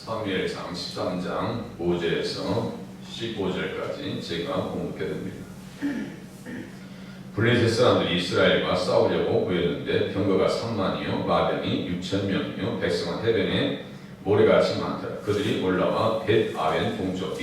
사무엘상 13장 5절에서 15절까지 제가 공독해 듭니다. 블레셋 사람들이 이스라엘과 싸우려고 모였는데 병거가 3만이요 마병이 6,000명이요 백성은 해변에 모래같이 많더라. 그들이 올라와 벳아벤 동쪽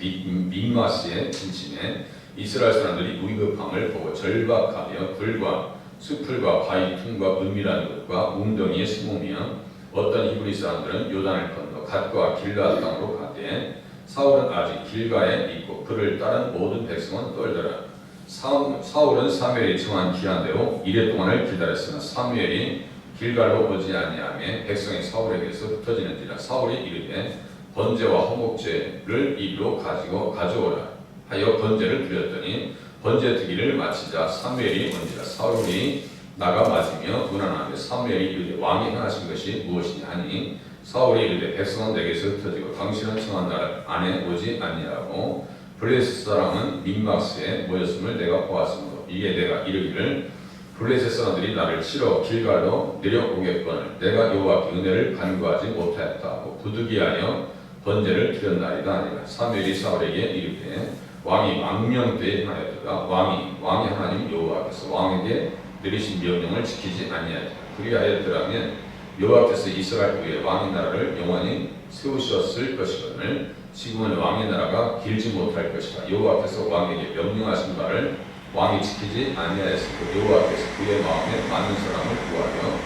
믹마스에 진침해 이스라엘 사람들이 위급함을 보고 절박하며 불과 숲풀과 바위 틈과 은밀한 곳과 웅덩이에 숨으며 어떤 히브리 사람들은 요단을 건너 갓과 길르앗 땅으로 가되 사울은 아직 길가에 있고 그를 따른 모든 백성은 떨더라. 사울은 사무엘이 정한 기한대로 이래 동안을 기다렸으나 사무엘이 길갈로 오지 아니하며 백성이 사울에게서 흩어지는지라. 사울이 이르되 번제와 화목제를 입으로 가져오라 하여 번제를 드렸더니 번제 드기를 마치자 사무엘이 온지라. 사울이 나가 맞으며 문안하며 사무엘이 이르되 왕이 행하신 것이 무엇이냐 하니 사울이 이르되 백성은 내게서 흩어지고 당신은 정한 날 안에 오지 아니하고 블레셋 사람은 믹마스에 모였음을 내가 보았으므로 이게 내가 이르기를 블레셋 사람들이 나를 치러 길갈로 내려오겠거늘 내가 여호와께 은혜를 간구하지 못하였다 하고 부득이하여 번제를 드렸나이다 아니라. 사무엘이 사울에게 이르되 왕이 망명되에 하였도다. 왕이 하나님 여호와께서 왕에게 내리신 명령을 지키지 아니하였다. 그리하였더라면 여호와께서 이스라엘 위에 왕의 나라를 영원히 세우셨을 것이거늘 지금은 왕의 나라가 길지 못할 것이다. 여호와께서 왕에게 명령하신 바를 왕이 지키지 아니하였으므로 여호와께서 그의 마음에 맞는 사람을 구하여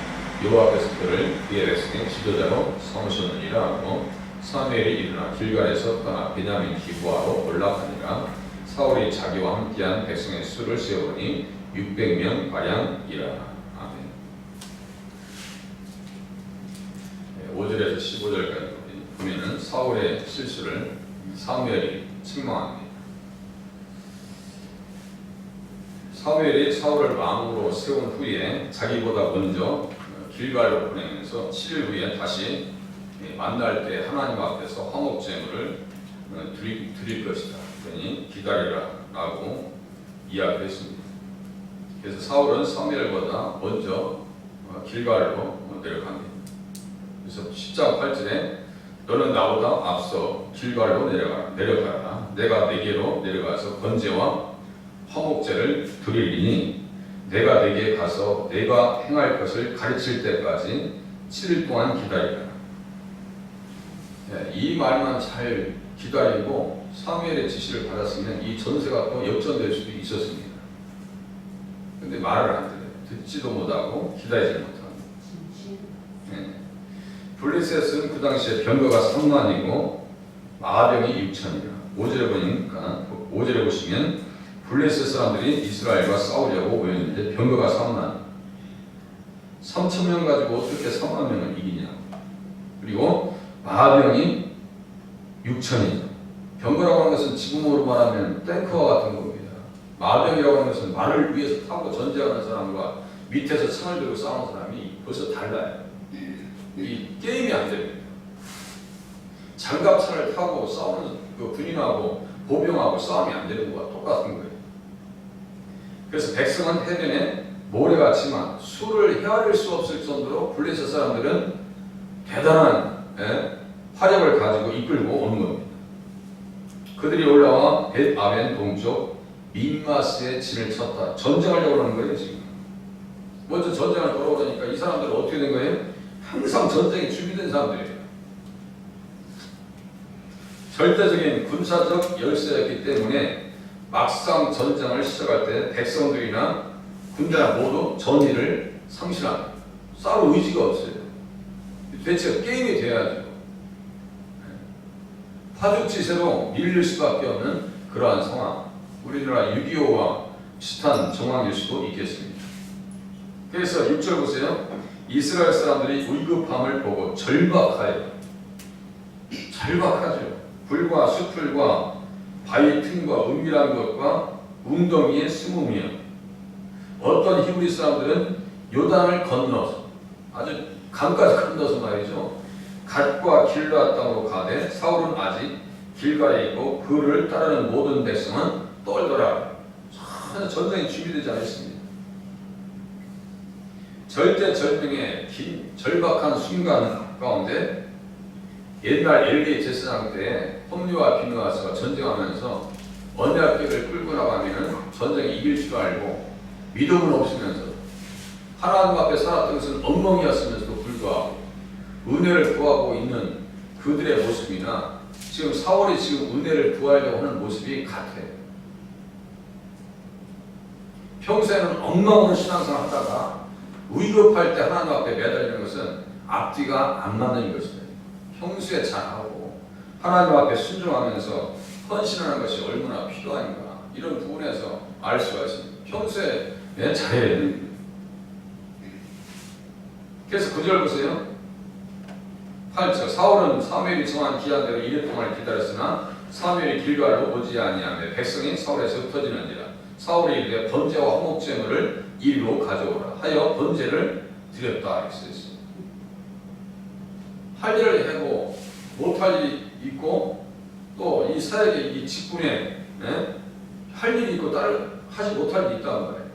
여호와께서 그를 그의 백성의 지도자로 삼으셨느니라 하고 사무엘이 일어나 길갈에서 떠나 베냐민 기브아로 올라가니라. 사울이 자기와 함께한 백성의 수를 세어보니 600명 가량이라. 아멘. 5절에서 15절까지 보면은 사울의 실수를 사무엘이 책망합니다. 사무엘이 사울을 왕으로 세운 후에 자기보다 먼저 길갈로 보내면서 7일 후에 다시 만날 때 하나님 앞에서 화목제물을 드릴 것이다. 그러니 기다리라 라고 이야기했습니다. 그래서 사울은 사무엘보다 먼저 길갈로 내려갑니다. 그래서 10장 8절에 너는 나보다 앞서 길갈로 내려가라. 내가 네게로 내려가서 번제와 화목제를 드리리니 내가 네게 가서 내가 행할 것을 가르칠 때까지 7일 동안 기다리라. 이 말만 잘 기다리고 사무엘의 지시를 받았으면 이 전세가 또 역전될 수도 있었습니다. 근데 말을 안 들어요. 듣지도 못하고 기다리지 못합니다. 블레셋은 그 당시에 병거가 3만이고 마병이 6천이라. 5절에 보시면 블레셋 사람들이 이스라엘과 싸우려고 모였는데 병거가 3만 3,000명 가지고 어떻게 3만 명을 이기냐. 그리고 마병이 6천이죠. 병거라고 하는 것은 지금으로 말하면 탱크와 같은 겁니다. 마병이라고 하는 것은 말을 위해서 타고 전쟁하는 사람과 밑에서 창을 들고 싸우는 사람이 벌써 달라요. 이 게임이 안 됩니다. 장갑차를 타고 싸우는 그 군인하고 보병하고 싸움이 안 되는 거와 똑같은 거예요. 그래서 백성은 해변에 모래같지만 수를 헤아릴 수 없을 정도로 블레셋 사람들은 대단한 화력을 가지고 이끌고 오는 겁니다. 그들이 올라와 벳아벤 동쪽 믹마스에 진을 쳤다. 전쟁하려고 하는 거예요. 지금 먼저 전쟁을 걸어오니까 이 사람들은 어떻게 된 거예요? 항상 전쟁에 준비된 사람들이에요. 절대적인 군사적 열세였기 때문에 막상 전쟁을 시작할 때 백성들이나 군대나 모두 전의를 상실합니다. 싸울 의지가 없어요. 대체 게임이 돼야죠. 파죽지세로 밀릴 수밖에 없는 그러한 상황. 우리나라 6.25와 비슷한 정황일 수도 있겠습니다. 그래서 6절 보세요. 이스라엘 사람들이 위급함을 보고 절박하죠. 불과 숲풀과 바위 틈과 은밀한 곳과 웅덩이에 숨으며 어떤 히브리 사람들은 요단을 건너서 아주 강까지 건너서 말이죠. 갓과 길르앗 땅으로 가되 사울은 아직 길가에 있고 그를 따르는 모든 백성은 떨더라. 전혀 전쟁이 준비되지 않았습니다. 절대절명의 긴 절박한 순간 가운데 옛날 엘리 제사장 때 홈리와 비느하스가 전쟁하면서 언약궤를 끌고 나가면은 전쟁에 이길 줄 알고 믿음은 없으면서 하나님 앞에 살았던 것은 엉망이었으면서도 불구하고 은혜를 구하고 있는 그들의 모습이나 지금 사울이 지금 은혜를 구하려고 하는 모습이 같아요. 평소에는 엉망으로 신앙생활 하다가 위급할 때 하나님 앞에 매달리는 것은 앞뒤가 안 맞는 것이에요. 평소에 잘하고 하나님 앞에 순종하면서 헌신하는 것이 얼마나 필요한가 이런 부분에서 알 수가 있습니다. 평소에 잘해야 되는 거예요. 그래서 9절 보세요. 8절 사울은 사무엘이 정한 기한대로 이레 동안 기다렸으나 사무엘이 길갈로 오지 아니하며 백성이 사울에서 흩어지는지라. 사울이 이르되 번제와 화목제물을 이리로 가져오라 하여 번제를 드렸다 이렇게 쓰였습니다. 할 일을 하고 못할 일이 있고 또 이 사역의 이 직분에 할 일이 있고 하지 못할 일이 있다는 거예요.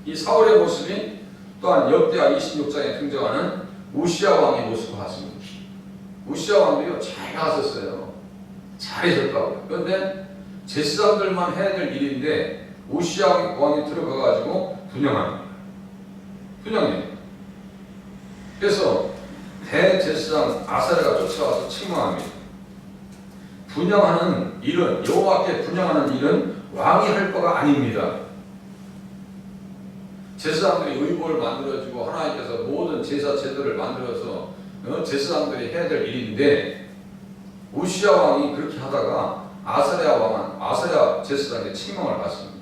이 사울의 모습이 또한 역대하 26장에 등장하는 우시야 왕의 모습을 봤습니다. 우시야 왕도요 잘 나섰어요. 잘해줬다고요. 그런데 제사장들만 해야 될 일인데 우시야 왕이 들어가가지고 분양합니다. 분양해요. 그래서 대제사장 아사랴가 쫓아와서 책망합니다. 분양하는 일은 여호와께 분양하는 일은 왕이 할 거가 아닙니다. 제사장들이 의복을 만들어주고 하나님께서 모든 제사 제도를 만들어서 제사장들이 해야 될 일인데 우시야 왕이 그렇게 하다가 아사랴 제사장의 책망을 받습니다.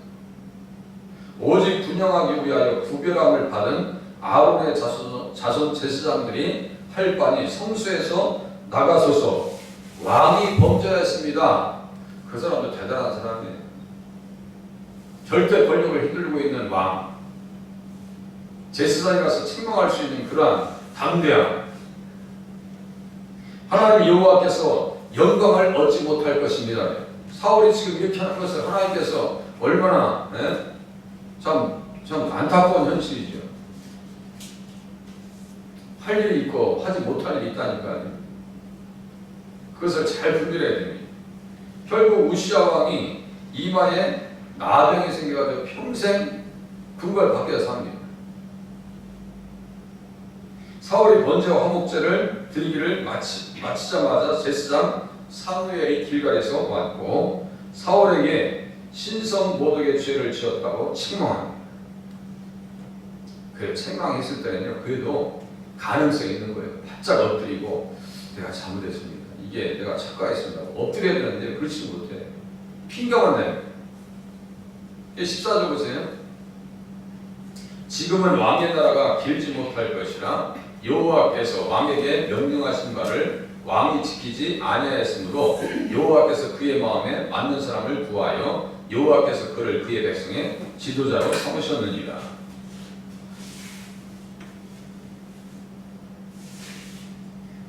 오직 분양하기 위하여 구별함을 받은 아론의 자손 제사장들이 할 바니 성수에서 나가소서. 왕이 범죄했습니다. 그 사람도 대단한 사람이에요. 절대 권력을 휘둘르고 있는 왕. 제사장이 가서 책망할 수 있는 그러한 담대함. 하나님 여호와께서 영광을 얻지 못할 것입니다. 사울이 지금 이렇게 하는 것을 하나님께서 얼마나 참 안타까운 현실이죠. 할 일이 있고 하지 못할 일이 있다니까요. 그것을 잘 분별해야 됩니다. 결국 우시야 왕이 이마에 나병이 생겨가지고 평생 궁궐 밖에서 삽니다. 사울이 번제와 화목제를 드리기를 마치자마자 제사장 사무엘이 길갈에서 왔고 사울에게 신성 모독의 죄를 지었다고 책망합니다. 그 책망했을 때는요, 그래도 가능성이 있는 거예요. 바짝 엎드리고 내가 잘못했습니다. 이게 내가 착각했습니다. 엎드려야 되는데 그렇지 못해. 핑계만 내요. 14절 보세요. 지금은 왕의 나라가 길지 못할 것이라 여호와께서 왕에게 명령하신 바를 왕이 지키지 아니하였으므로 여호와께서 그의 마음에 맞는 사람을 구하여 여호와께서 그를 그의 백성의 지도자로 삼으셨느니라.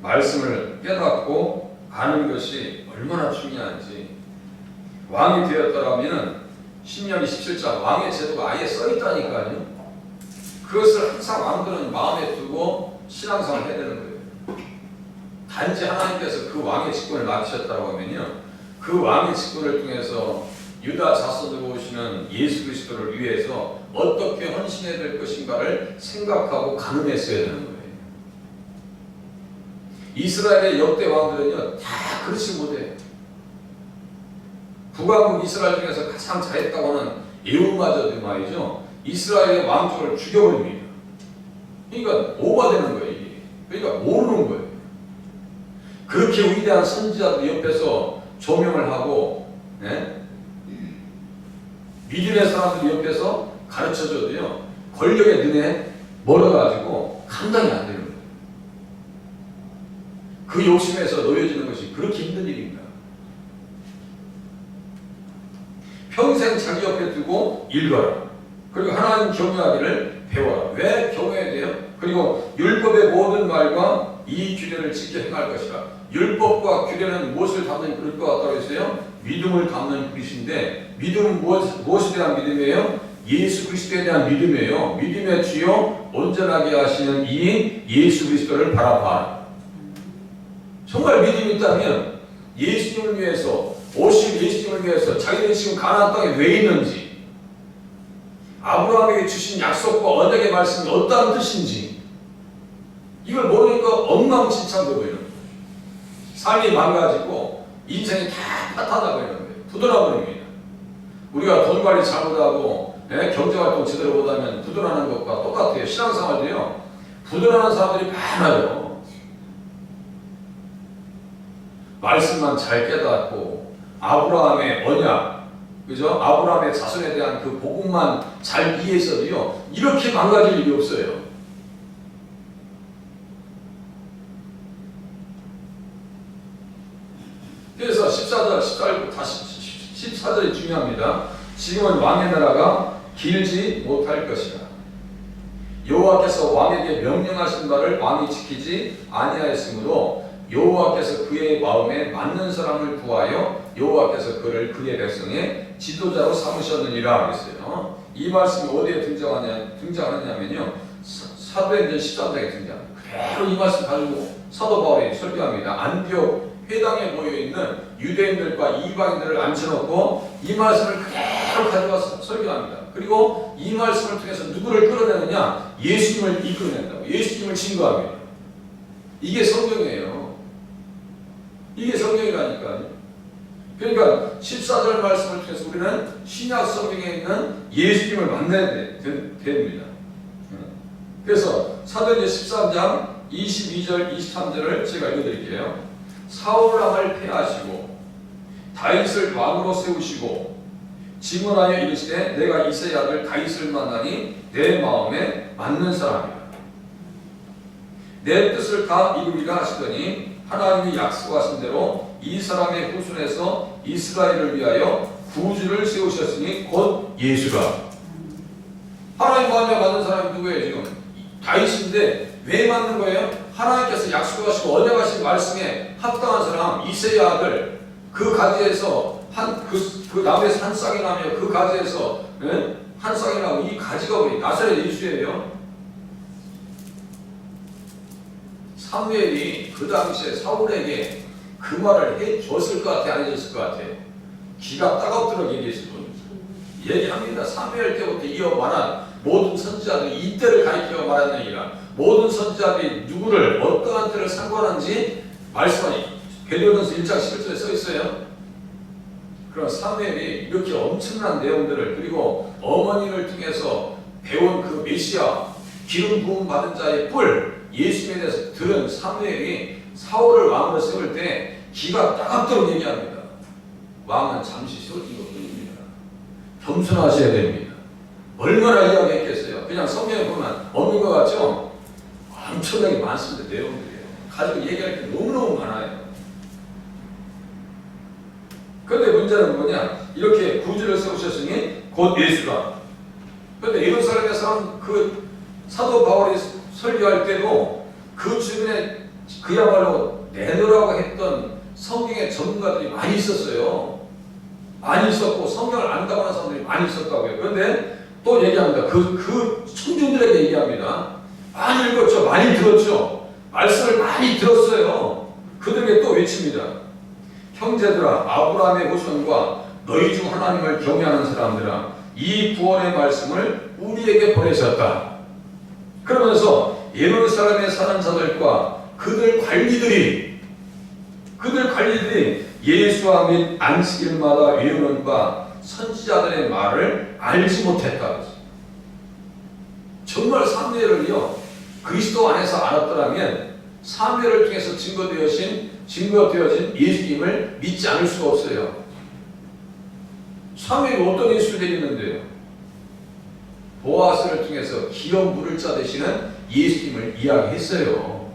말씀을 깨닫고 아는 것이 얼마나 중요한지. 왕이 되었더라면 신명기 17장 왕의 제도가 아예 써있다니까요. 그것을 항상 왕들은 마음에 두고 신앙생활을 해야 되는 거예요. 단지 하나님께서 그 왕의 직분을 맡으셨다고 하면요, 그 왕의 직분을 통해서 유다 자손으로 오시는 예수 그리스도를 위해서 어떻게 헌신해야 될 것인가를 생각하고 가늠했어야 되는 거예요. 이스라엘의 역대 왕들은요 다 그렇지 못해요. 북왕국 이스라엘 중에서 가장 잘했다고 하는 에우마저도 말이죠, 이스라엘의 왕조를 죽여버립니다. 그러니까 오버되는 거예요. 이게. 그러니까 모르는 거예요. 그렇게 위대한 선지자들 옆에서 조명을 하고 믿음의 사람들 옆에서 가르쳐줘도요 권력의 눈에 멀어가지고 감당이 안 되는 거예요. 그 욕심에서 놓여지는 것이 그렇게 힘든 일입니다. 평생 자기 옆에 두고 읽어라. 그리고 하나님 경외하기를 배워라. 왜 경외해야 돼요? 그리고 율법의 모든 말과 이 규례를 지켜 행할 것이라. 율법과 규례는 무엇을 담는 그릇과 같다고 했어요? 믿음을 담는 그릇인데, 믿음은 무엇에 대한 믿음이에요? 예수 그리스도에 대한 믿음이에요. 믿음의 주요 온전하게 하시는 이 예수 그리스도를 바라봐. 정말 믿음이 있다면 예수님을 위해서, 오실 예수님을 위해서 자기들이 지금 가나안 땅에 왜 있는지, 아브라함에게 주신 약속과 언약의 말씀이 어떠한 뜻인지 이걸 모르니까 엉망진창되고 있는 거예요. 삶이 망가지고 인생이 다 파탄나고 있는 거예요. 부도나버립니다. 우리가 돈 관리 잘못하고 경제활동 제대로 못하면 부도나는 것과 똑같아요. 신앙생활도요. 부도나는 사람들이 많아요. 말씀만 잘 깨닫고 아브라함의 언약, 그죠? 아브라함의 자손에 대한 그 복음만 잘 이해해서도요, 이렇게 망가질 일이 없어요. 그래서 14절이 중요합니다. 지금은 왕의 나라가 길지 못할 것이다. 여호와께서 왕에게 명령하신 바를 왕이 지키지 아니하였으므로 여호와께서 그의 마음에 맞는 사람을 구하여 여호와께서 그를 그의 백성의 지도자로 삼으셨느니라 그랬어요. 이 말씀이 어디에 등장하느냐면요, 사도행전 13장에 등장합니다. 그대로 이 말씀 가지고 사도 바울이 설교합니다. 안디옥 회당에 모여있는 유대인들과 이방인들을 앉혀놓고 이 말씀을 그대로 가져와서 설교합니다. 그리고 이 말씀을 통해서 누구를 끌어내느냐? 예수님을 이끌어낸다고. 예수님을 증거합니다. 이게 성경이에요. 이게 성경이라니까요. 그러니까 14절 말씀을 통해서 우리는 신약 성경에 있는 예수님을 만나야 됩니다. 그래서 사도행전 13장 22절 23절을 제가 읽어드릴게요. 사울 왕을 패하시고 다윗을 왕으로 세우시고 증언하여 이르시되 내가 이새의 아들 다윗을 만나니 내 마음에 맞는 사람이다. 내 뜻을 다 이루리라 하시더니 하나님이 약속하신 대로 이 사람의 후손에서 이스라엘을 위하여 구주를 세우셨으니 곧 예수가. 하나님 마음에 맞는 사람이 누구예요? 지금 다윗인데 왜 맞는 거예요? 하나님께서 약속하시고 언약하신 말씀에 합당한 사람, 이새의 아들, 그 가지에서 그 나무에서 한 쌍이 나며 그 가지에서 한 쌍이 나고, 이 가지가 우리 나사렛 예수예요. 사무엘이 그 당시에 사울에게 그 말을 해줬을 것 같아, 안 해줬을 것 같아? 기가 따갑도록 얘기했을 분 얘기합니다. 사무엘 때부터 이어 말한 모든 선지자들이 이때를 가리켜 말하는 얘기라. 모든 선지자들이 누구를 어떠한 때를 상관한지 말씀하니 베드로전서 1장 11절에 써 있어요. 그럼 사무엘이 이렇게 엄청난 내용들을, 그리고 어머니를 통해서 배운 그 메시아, 기름 부음 받은 자의 뿔, 예수님에 대해서 들은 사무엘이 사울을 왕으로 세울 때 기가 따갑도록 얘기합니다. 왕은 잠시 세워진 것뿐입니다. 겸손하셔야 됩니다. 얼마나 이야기했겠어요. 그냥 성경에 보면 없는 것 같죠? 엄청나게 많습니다. 내용들이에요. 가지고 얘기할 게 너무너무 많아요. 그런데 문제는 뭐냐? 이렇게 구주를 세우셨으니 곧 예수가. 그런데 예루살렘에서 그 사도 바울이 설교할 때도 그 주변에 그야말로 내놓으라고 했던 성경의 전문가들이 많이 있었어요. 많이 있었고 성경을 안다고 하는 사람들이 많이 있었다고요. 그런데 또 얘기합니다. 그 청중들에게 얘기합니다. 많이 읽었죠. 많이 들었죠. 말씀을 많이 들었어요. 그들에게 또 외칩니다. 형제들아, 아브라함의 후손과 너희 중 하나님을 경외하는 사람들아, 이 구원의 말씀을 우리에게 보내셨다. 그러면서 예루살렘에 사는 자들과 그들 관리들이 예수와 및 안식일마다 외우는 바 선지자들의 말을 알지 못했다. 정말 사무엘을요, 그리스도 안에서 알았더라면 사무엘을 통해서 증거되어진 예수님을 믿지 않을 수가 없어요. 사무엘이 어떤 예수를 드리는데요? 보아스를 통해서 기업 물을 자 되시는 예수님을 이야기했어요.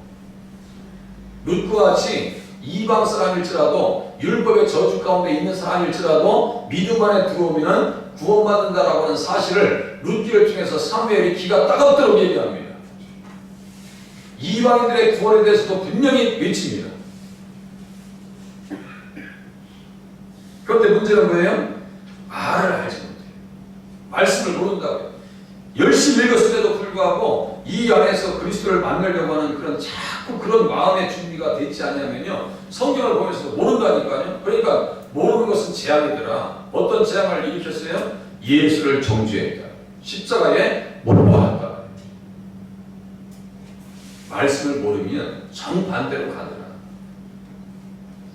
룻과 같이 이방 사람일지라도, 율법의 저주 가운데 있는 사람일지라도 믿음 안에 들어오면 구원받는다라고 하는 사실을 룻기를 통해서 사무엘이 기가 따갑도록 얘기합니다. 이방인들의 구원에 대해서도 분명히 외칩니다. 그런데 문제는 뭐예요? 말을 알지 못해요. 말씀을 모른다고요. 열심히 읽었음에도 불구하고 이 안에서 그리스도를 만나려고 하는 자꾸 그런 마음의 준비가 되지 않냐면요, 성경을 보면서 모른다니까요. 그러니까 모르는 것은 재앙이더라. 어떤 재앙을 일으켰어요? 예수를 정죄했다. 십자가에 못 박았다. 말씀을 모르면 정반대로 가더라.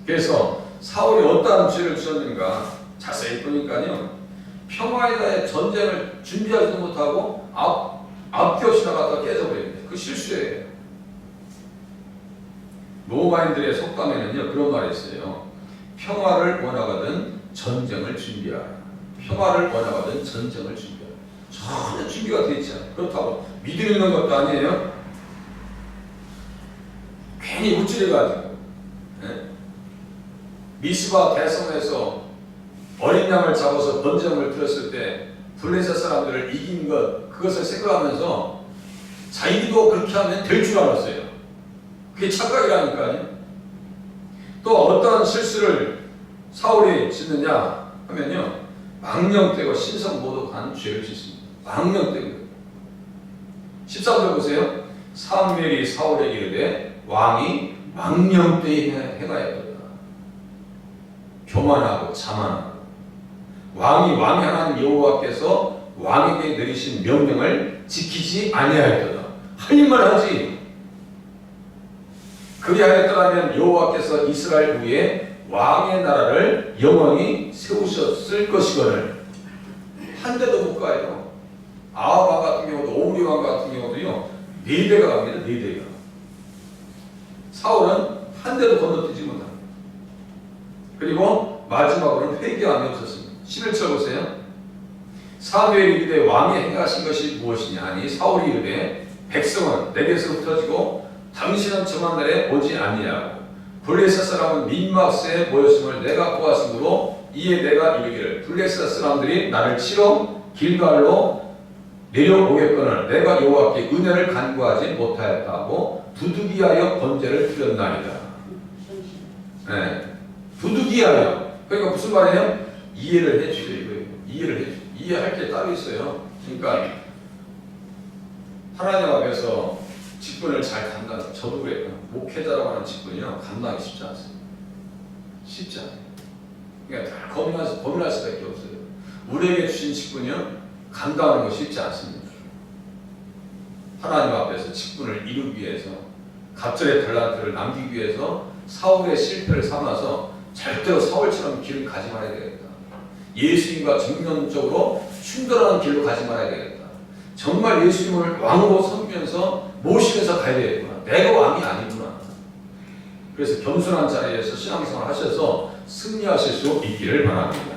그래서 사울이 어떠한 죄를 지었는가 자세히 보니까요. 평화에 대해 전쟁을 준비하지도 못하고 앞뒤 없이 나갔다가 깨져버립니다. 그 실수예요. 로마인들의 속담에는요 그런 말이 있어요. 평화를 원하거든 전쟁을 준비하라. 평화를 원하거든 전쟁을 준비하라. 전혀 준비가 되어 있지 않아요. 그렇다고 믿음 있는 것도 아니에요. 괜히 우쭐해가지고 미스바 대성에서 어린 양을 잡아서 번제물을 드렸을 때 블레셋 사람들을 이긴 그것을 생각하면서 자기도 그렇게 하면 될 줄 알았어요. 그게 착각이라니까요. 또 어떤 실수를 사울이 짓느냐 하면요 망령되고 신성모독한 죄를 짓습니다. 망령되고 13절 보세요. 사무엘이 사울에게 이르되 왕이 망령되이 행하였도다. 교만하고 자만하고 왕이 왕의 하나님 여호와께서 왕에게 내리신 명령을 지키지 아니하였도다. 할 일만 하지. 그리하였더라면 여호와께서 이스라엘 위에 왕의 나라를 영원히 세우셨을 것이거늘. 한 대도 못 가요. 아합 왕 같은 경우도 오므리 왕 같은 경우도요 4대가 갑니다. 4대가. 사울은 한 대도 건너뛰지 못합니다. 그리고 마지막으로는 회개함이 없었습니다. 11절 보세요. 사무엘이 이르되 왕이 행하신 것이 무엇이냐 하니 사울이 이르되 백성은 내게서 흩어지고 당신은 정한 날에 오지 아니하고 블레셋 사람은 민막스에 모였음을 내가 보았으므로 이에 내가 이르기를 블레셋 사람들이 나를 치러 길갈로 내려오겠거늘 내가 여호와께 은혜를 간구하지 못하였다 하고 부득이하여 번제를 드렸나이다. 네. 부득이하여. 그러니까 무슨 말이에요? 이해를 해주세요. 이거예요. 이해를 해주세요. 이해할 게 따로 있어요. 그러니까 하나님 앞에서 직분을 잘 감당. 저도 그래요. 목회자라고 하는 직분이요 감당하기 쉽지 않습니다. 쉽지 않아요. 그러니까 다 고민할 수밖에 없어요. 우리에게 주신 직분이요 감당하는 거 쉽지 않습니다. 하나님 앞에서 직분을 이루기 위해서 갑절의 달란트를 남기기 위해서 사울의 실패를 삼아서 절대로 사울처럼 길을 가지 말아야 되겠다. 예수님과 정면적으로 충돌하는 길로 가지 말아야 되겠다. 정말 예수님을 왕으로 섬기면서 모시면서 가야 되겠구나. 내가 왕이 아니구나. 그래서 겸손한 자리에서 신앙생활 하셔서 승리하실 수 있기를 바랍니다.